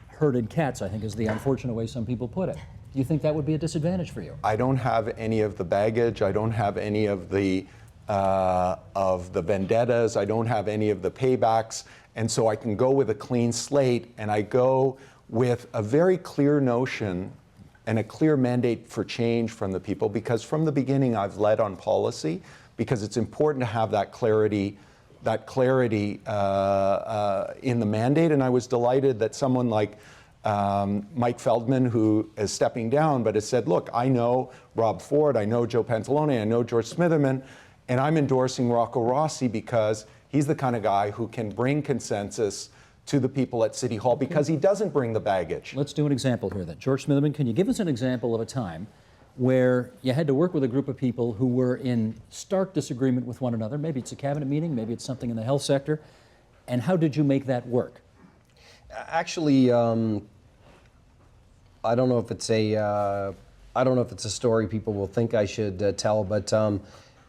herded cats, I think is the unfortunate way some people put it. Do you think that would be a disadvantage for you? I don't have any of the baggage. I don't have any of the vendettas. I don't have any of the paybacks. And so I can go with a clean slate, and I go with a very clear notion and a clear mandate for change from the people, because from the beginning I've led on policy, because it's important to have that clarity in the mandate. And I was delighted that someone like Mike Feldman, who is stepping down, but has said, look, I know Rob Ford, I know Joe Pantalone, I know George Smitherman, and I'm endorsing Rocco Rossi because he's the kind of guy who can bring consensus to the people at City Hall because he doesn't bring the baggage. Let's do an example here then. George Smitherman, can you give us an example of a time where you had to work with a group of people who were in stark disagreement with one another? Maybe it's a cabinet meeting, maybe it's something in the health sector. And how did you make that work? Actually, I don't know if it's a story people will think I should tell, but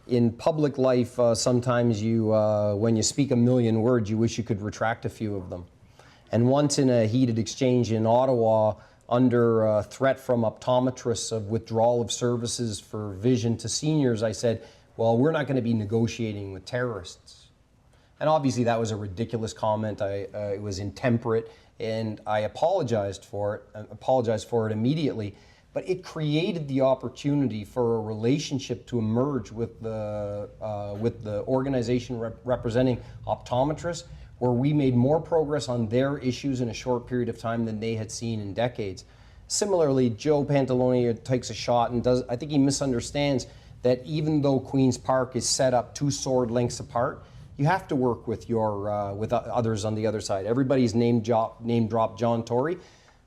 in public life, sometimes when you speak a million words, you wish you could retract a few of them. And once in a heated exchange in Ottawa, under threat from optometrists of withdrawal of services for vision to seniors, I said, well, we're not going to be negotiating with terrorists. And obviously that was a ridiculous comment. It was intemperate, and I apologized for it immediately. But it created the opportunity for a relationship to emerge with the organization representing optometrists, where we made more progress on their issues in a short period of time than they had seen in decades. Similarly, Joe Pantalone takes a shot and I think he misunderstands that even though Queen's Park is set up 2 sword lengths apart, you have to work with with others on the other side. Everybody's name dropped John Tory.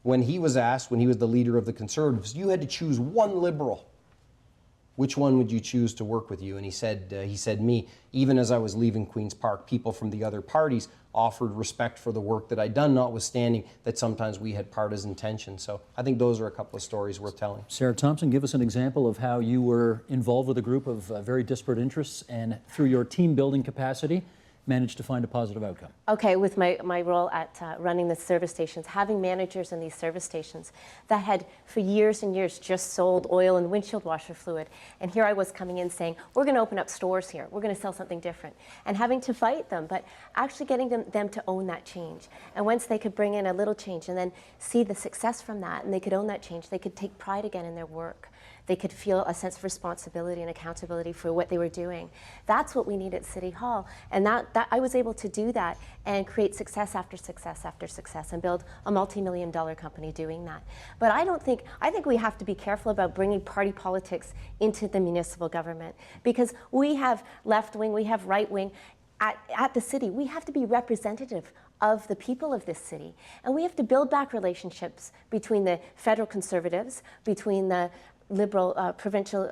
When he was asked, when he was the leader of the Conservatives, you had to choose one Liberal which one would you choose to work with you? And he said me. Even as I was leaving Queen's Park, people from the other parties offered respect for the work that I'd done, notwithstanding that sometimes we had partisan tension. So I think those are a couple of stories worth telling. Sarah Thompson, give us an example of how you were involved with a group of very disparate interests and through your team building capacity managed to find a positive outcome. Okay, with my role at running the service stations, having managers in these service stations that had for years and years just sold oil and windshield washer fluid. And here I was coming in saying, we're going to open up stores here. We're going to sell something different. And having to fight them, but actually getting them to own that change. And once they could bring in a little change and then see the success from that and they could own that change, they could take pride again in their work. They could feel a sense of responsibility and accountability for what they were doing. That's what we need at City Hall. And that I was able to do that and create success after success after success and build a multi-million-dollar company doing that. But I think we have to be careful about bringing party politics into the municipal government, because we have left wing, we have right wing. At the city, we have to be representative of the people of this city. And we have to build back relationships between the federal conservatives, between the liberal, provincial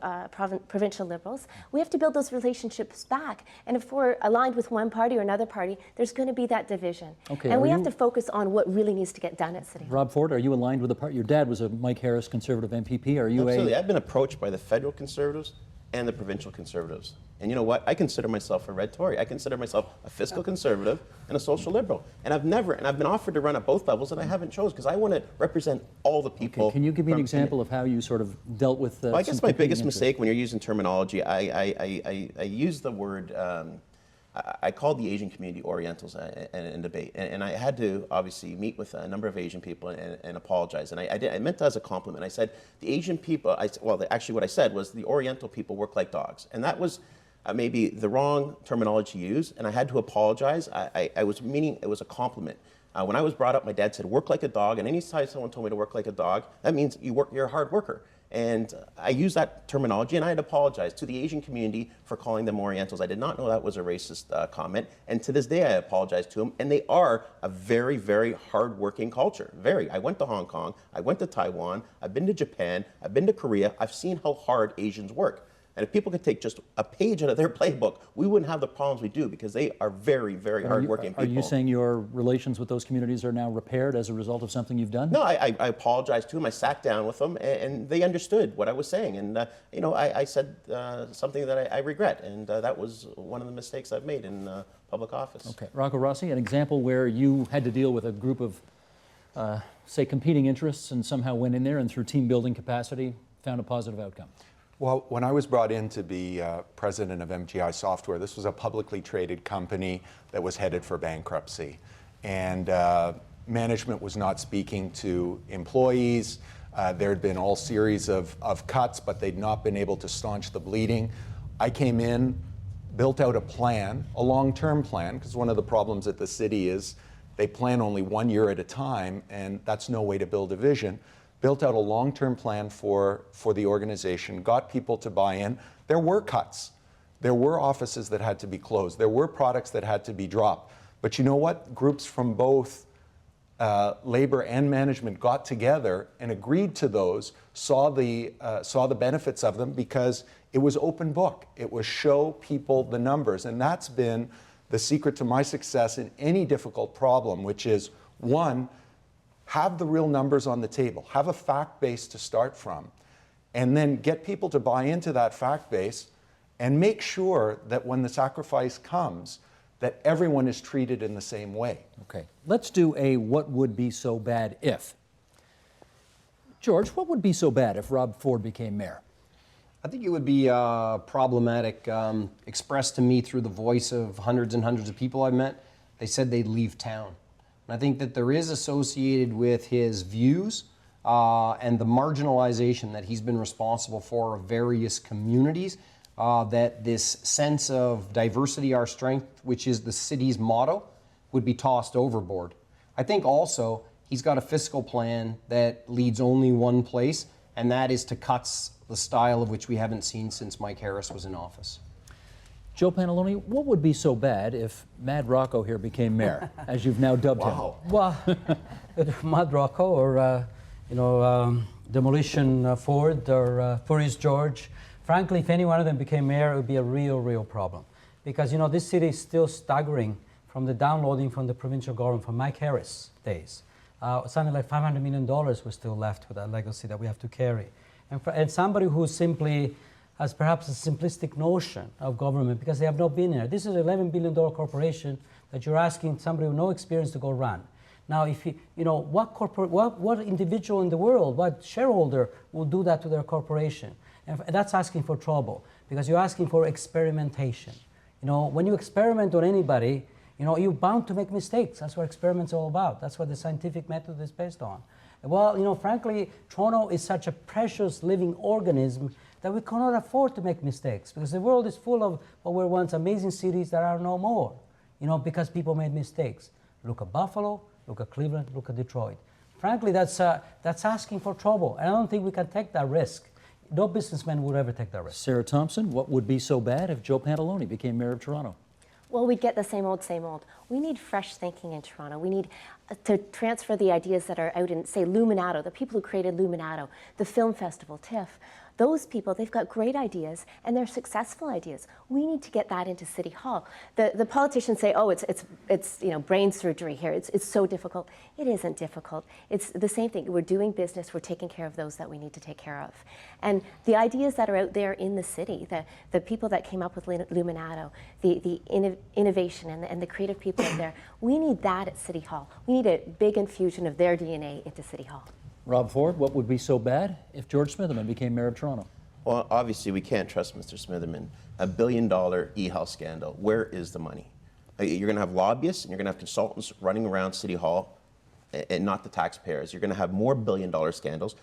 liberals. We have to build those relationships back. And if we're aligned with one party or another party, there's going to be that division. Okay, and we have to focus on what really needs to get done at City Hall. Rob Ford, are you aligned with the party? Your dad was a Mike Harris Conservative MPP. Are you Absolutely. I've been approached by the federal Conservatives and the provincial Conservatives. And you know what? I consider myself a red Tory. I consider myself a fiscal conservative and a social liberal. And I've been offered to run at both levels, and I haven't chosen because I want to represent all the people. Okay. Can you give me an example of how you sort of dealt with well, I guess my biggest mistake when you're using terminology, I use the word, I called the Asian community Orientals in debate. And I had to obviously meet with a number of Asian people and apologize. And I meant that as a compliment. I said, the Asian people, actually what I said was the Oriental people work like dogs. And that was maybe the wrong terminology to use, and I had to apologize. I was meaning it was a compliment. When I was brought up, my dad said, work like a dog, and any time someone told me to work like a dog, that means you're a hard worker. And I used that terminology, and I had apologized to the Asian community for calling them Orientals. I did not know that was a racist comment, and to this day I apologize to them, and they are a very, very hard-working culture. Very. I went to Hong Kong, I went to Taiwan, I've been to Japan, I've been to Korea, I've seen how hard Asians work. And if people could take just a page out of their playbook, we wouldn't have the problems we do, because they are very, very hardworking people. Are you saying your relations with those communities are now repaired as a result of something you've done? No, I apologized to them. I sat down with them, and they understood what I was saying. And I said something that I regret, and that was one of the mistakes I've made in public office. Okay, Rocco Rossi, an example where you had to deal with a group of, say, competing interests, and somehow went in there and through team building capacity found a positive outcome. Well, when I was brought in to be president of MGI Software, this was a publicly traded company that was headed for bankruptcy. And management was not speaking to employees. There had been all series of cuts, but they'd not been able to staunch the bleeding. I came in, built out a plan, a long-term plan, because one of the problems at the city is they plan only 1 year at a time, and that's no way to build a vision. Built out a long-term plan for the organization, got people to buy in. There were cuts. There were offices that had to be closed. There were products that had to be dropped. But you know what? Groups from both labor and management got together and agreed to those, saw the benefits of them, because it was open book. It was show people the numbers. And that's been the secret to my success in any difficult problem, which is, one, have the real numbers on the table, have a fact base to start from, and then get people to buy into that fact base, and make sure that when the sacrifice comes, that everyone is treated in the same way. Okay, let's do a what would be so bad if. George, what would be so bad if Rob Ford became mayor? I think it would be problematic, expressed to me through the voice of hundreds and hundreds of people I've met. They said they'd leave town. I think that there is associated with his views and the marginalization that he's been responsible for of various communities, that this sense of diversity, our strength, which is the city's motto, would be tossed overboard. I think also he's got a fiscal plan that leads only one place, and that is to cuts the style of which we haven't seen since Mike Harris was in office. Joe Pantalone, what would be so bad if Mad Rocco here became mayor, as you've now dubbed him? Well, Mad Rocco or, Demolition Ford or Furious George, Frankly, if any one of them became mayor, it would be a real problem. Because, this city is still staggering from the downloading from the provincial government from Mike Harris days. Something like $500 million was still left with that legacy that we have to carry. And somebody who simply has perhaps a simplistic notion of government because they have not been there. This is an $11 billion corporation that you're asking somebody with no experience to go run. Now, if what individual in the world, what shareholder will do that to their corporation? And that's asking for trouble because you're asking for experimentation. When you experiment on anybody, you're bound to make mistakes. That's what experiments are all about. That's what the scientific method is based on. Well, frankly, Toronto is such a precious living organism that we cannot afford to make mistakes because the world is full of what were once amazing cities that are no more, because people made mistakes. Look at Buffalo, look at Cleveland, look at Detroit. Frankly, that's asking for trouble, and I don't think we can take that risk. No businessman would ever take that risk. Sarah Thompson, what would be so bad if Joe Pantalone became mayor of Toronto? Well, we'd get the same old, same old. We need fresh thinking in Toronto. We need to transfer the ideas that are out in, say, Luminato, the people who created Luminato, the film festival, TIFF. Those people, they've got great ideas, and they're successful ideas. We need to get that into City Hall. The politicians say, oh, it's brain surgery here. It's so difficult. It isn't difficult. It's the same thing. We're doing business. We're taking care of those that we need to take care of. And the ideas that are out there in the city, the people that came up with Luminato, the innovation and the creative people out there, we need that at City Hall. We need a big infusion of their DNA into City Hall. Rob Ford, what would be so bad if George Smitherman became mayor of Toronto? Well, obviously, we can't trust Mr. Smitherman. $1 billion e-health scandal. Where is the money? You're going to have lobbyists and you're going to have consultants running around City Hall and not the taxpayers. You're going to have more billion-dollar scandals.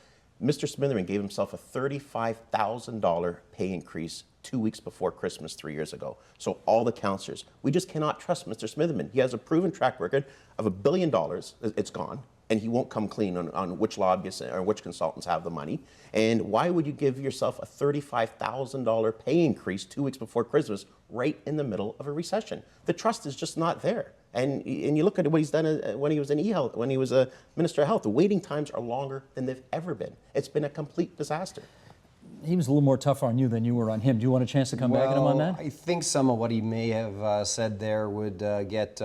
Mr. Smitherman gave himself a $35,000 pay increase 2 weeks before Christmas 3 years ago. So all the councillors, we just cannot trust Mr. Smitherman. He has a proven track record of $1 billion. It's gone. And he won't come clean on which lobbyists or which consultants have the money. And why would you give yourself a $35,000 pay increase 2 weeks before Christmas right in the middle of a recession? The trust is just not there. And you look at what he's done when he was in e-health, when he was a Minister of Health. The waiting times are longer than they've ever been. It's been a complete disaster. He was a little more tough on you than you were on him. Do you want a chance to come back at him on that? I think some of what he may have said there would get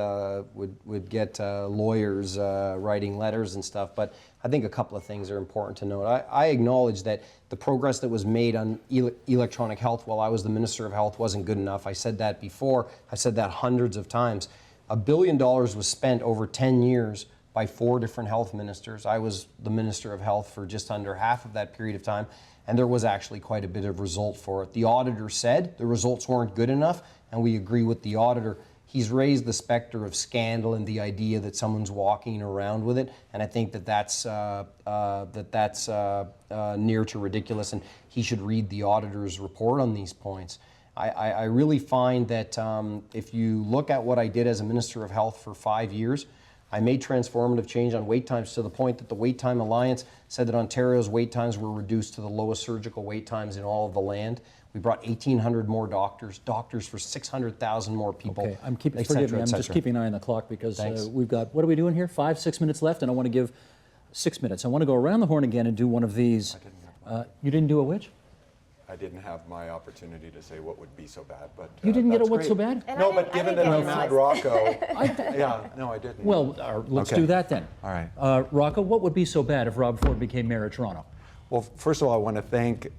lawyers writing letters and stuff. But I think a couple of things are important to note. I acknowledge that the progress that was made on electronic health while I was the Minister of Health wasn't good enough. I said that before. I've said that hundreds of times. $1 billion was spent over 10 years by 4 different health ministers. I was the Minister of Health for just under half of that period of time. And there was actually quite a bit of result for it. The auditor said the results weren't good enough, and we agree with the auditor. He's raised the specter of scandal and the idea that someone's walking around with it, and I think that's near to ridiculous, and he should read the auditor's report on these points. I really find that if you look at what I did as a Minister of Health for 5 years, I made transformative change on wait times to the point that the Wait Time Alliance said that Ontario's wait times were reduced to the lowest surgical wait times in all of the land. We brought 1,800 more doctors for 600,000 more people. Okay, forgive me, I'm just keeping an eye on the clock because we've got, what are we doing here? 5-6 minutes left, and I want to give 6 minutes. I want to go around the horn again and do one of these. You didn't do a which? I didn't have my opportunity to say what would be so bad, but you didn't get a what's so great. bad? No, but given that I'm at Rocco, yeah, no, I didn't. Well, let's do that then. All right. Rocco, what would be so bad if Rob Ford became mayor of Toronto? Well, first of all, I want to thank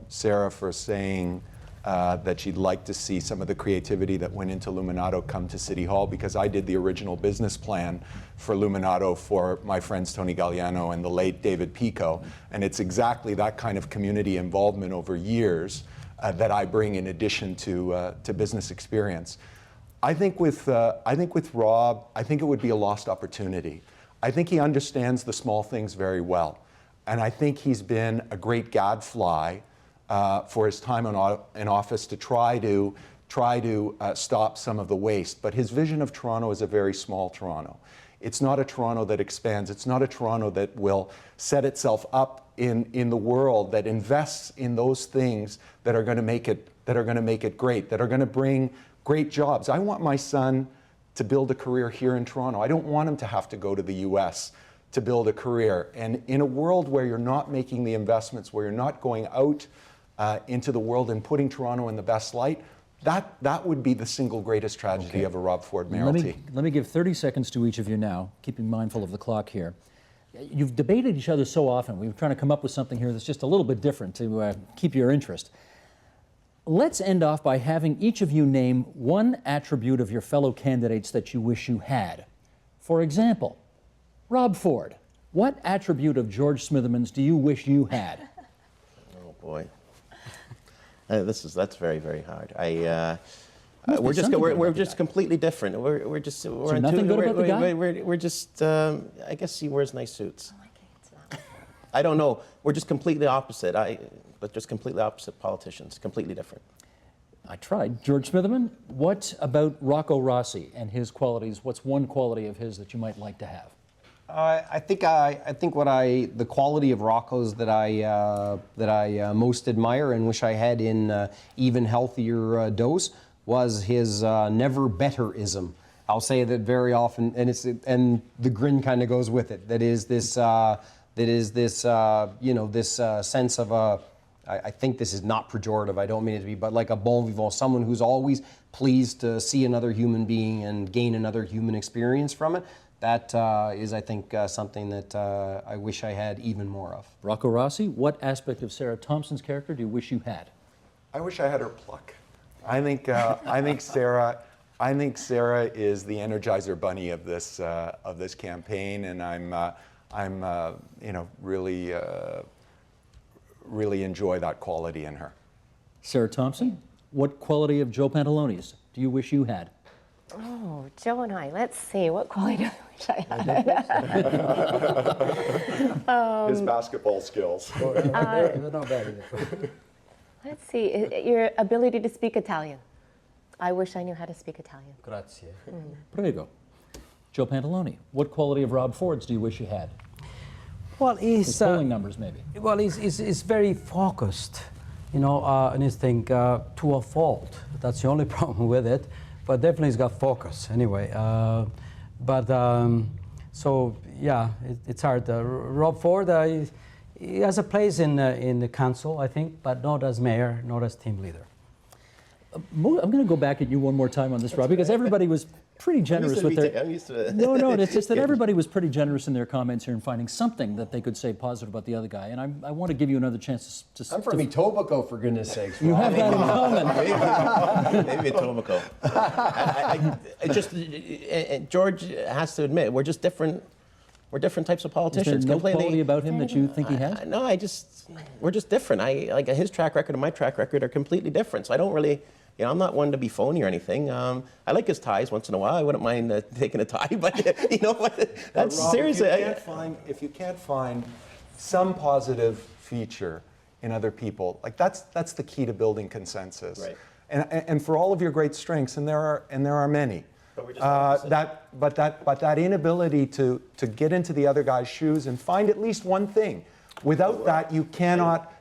Sarah for saying that she'd like to see some of the creativity that went into Luminato come to City Hall, because I did the original business plan for Luminato for my friends Tony Galliano and the late David Pico, and it's exactly that kind of community involvement over years that I bring in addition to business experience. I think with Rob, I think it would be a lost opportunity. I think he understands the small things very well, and I think he's been a great gadfly for his time in office to try to stop some of the waste. But his vision of Toronto is a very small Toronto. It's not a Toronto that expands. It's not a Toronto that will set itself up in the world, that invests in those things that are going to make it great, that are going to bring great jobs. I want my son to build a career here in Toronto. I don't want him to have to go to the US to build a career. And in a world where you're not making the investments, where you're not going out into the world and putting Toronto in the best light, that would be the single greatest tragedy of a Rob Ford mayoralty. Let me give 30 seconds to each of you now, keeping mindful of the clock here. You've debated each other so often. We were trying to come up with something here that's just a little bit different to keep your interest. Let's end off by having each of you name one attribute of your fellow candidates that you wish you had. For example, Rob Ford, what attribute of George Smitherman's do you wish you had? Oh boy, that's very, very hard. We're just completely different. We're nothing good about the guy? We're just. I guess he wears nice suits. I don't know. We're just completely opposite. But just completely opposite politicians. Completely different. I tried. George Smitherman, what about Rocco Rossi and his qualities? What's one quality of his that you might like to have? I think the quality of Rocco's that I most admire and wish I had in even healthier dose was his never betterism. I'll say that very often, and the grin kind of goes with it. That is this sense of I think this is not pejorative, I don't mean it to be, but like a bon vivant, someone who's always pleased to see another human being and gain another human experience from it. That is, I think, something that I wish I had even more of. Rocco Rossi, what aspect of Sarah Thompson's character do you wish you had? I wish I had her pluck. I think Sarah is the Energizer Bunny of this campaign, and I'm really enjoy that quality in her. Sarah Thompson, what quality of Joe Pantaloni's do you wish you had? Oh, Joe and I, let's see, what quality do I wish I had? His basketball skills. Let's see, your ability to speak Italian. I wish I knew how to speak Italian. Grazie. Prego. Joe Pantaloni, what quality of Rob Ford's do you wish you had? Well, His polling numbers, maybe. Well, he's very focused, and his thing to a fault. That's the only problem with it, but definitely he's got focus anyway. So yeah, it's hard. Rob Ford, he has a place in the council, I think, but not as mayor, not as team leader. I'm going to go back at you one more time on this, Rob, because everybody was pretty generous with their... I'm used to it. No, it's just that everybody was pretty generous in their comments here and finding something that they could say positive about the other guy. And I want to give you another chance to... I'm from Etobicoke, for goodness sakes. You have that in common. Maybe Etobicoke. George has to admit, we're just different. We're different types of Is politicians. there no quality about him that you think he has? No, we're just different. Like his track record and my track record are completely different. So I don't really, I'm not one to be phony or anything. I like his ties once in a while. I wouldn't mind taking a tie, but that's Rob, seriously. If you can't find some positive feature in other people, like that's the key to building consensus. Right. And for all of your great strengths, and there are many. But we're just opposite. That inability to get into the other guy's shoes and find at least one thing. Without that, you cannot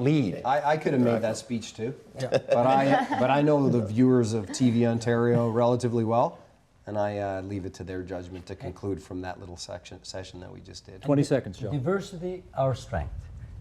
lead. I could have made that speech too, but I know the viewers of TV Ontario relatively well, and I leave it to their judgment to conclude from that little session that we just did. 20 seconds, Joe. Diversity, our strength.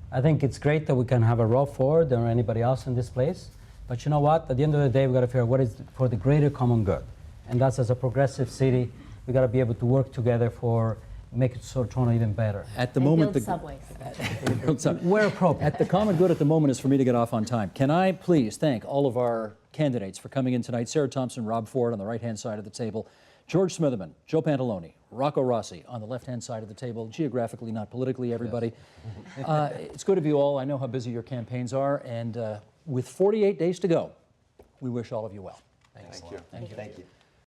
I think it's great that we can have a Rob Ford or anybody else in this place, but you know what? At the end of the day, we've got to figure out what is for the greater common good. And that's, as a progressive city, we've got to be able to work together for make it Toronto even better. At the moment, build subways. Where appropriate. At the common good at the moment is for me to get off on time. Can I please thank all of our candidates for coming in tonight? Sarah Thompson, Rob Ford on the right-hand side of the table, George Smitherman, Joe Pantaloni, Rocco Rossi on the left-hand side of the table, geographically, not politically, everybody. Yes. It's good of you all. I know how busy your campaigns are, and with 48 days to go, we wish all of you well. Thank you. Thank you. Thank you.